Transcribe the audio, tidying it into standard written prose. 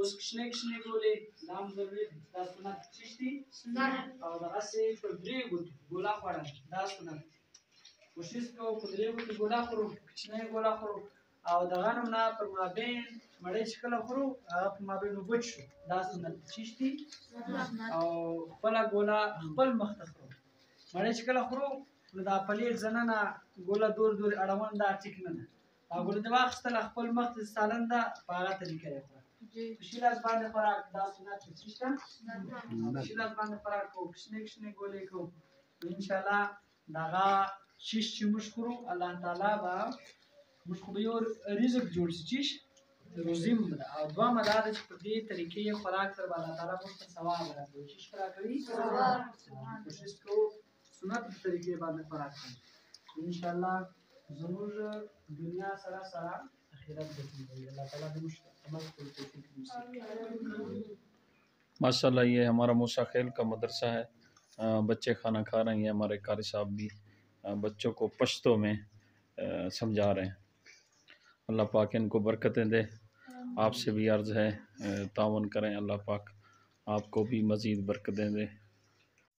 اوس کشنې ګولې دا هم ضروري دي دا سنت څه دي او دغسې په درې ګوتو ګوله خوړل دا سنت دي کوشش کوو په درې ګوتو ګوله خورو کوچنۍ ګوله خورو او د غنم نه پر مابین مړۍ چې کله خورو هغه په مابین اوبه څښو دا سنت څه دي او خپله ګوله خپل مخ ته خورو مړۍ چې کله خورو نو دا پلیټ زننه ګوله دور اړوند دا ټیک نه ده دا ګوله دې واخیستله خپل مخ ته سالن ده په هغه طریقه یې خوره په ښي لاس باندې خوراک دا سنت څه شته په ښي لاس باندې خوراک کوو کشنې ګولې کوو نو انشاءالله دغه شیش چې موږ خورو الله تعالی به موږ خو به یو رزق جوړ شي چیش روزي مو ده او دویمه دا ده چې په دې طریقې خوراک سره به الله تعالی موږ ته ثواب راکوي چیش راکوي کوشش کوو سنت طریقې باندې خوراک کوو انشاءالله زموږ دنیا سره آخرت به ټینګوي الله تعالی دې موږ ته عمل کولو توفیق نصیب माशाल्लाह ये हमारा मूसा खेल का मदरसा है। बच्चे खाना खा रहे हैं। हमारे कारी साहब भी बच्चों को पश्तो में समझा रहे हैं। अल्लाह पाक इनको बरकतें दे। आपसे भी अर्ज़ है तावन करें, अल्लाह पाक आपको भी मज़ीद बरकतें दे।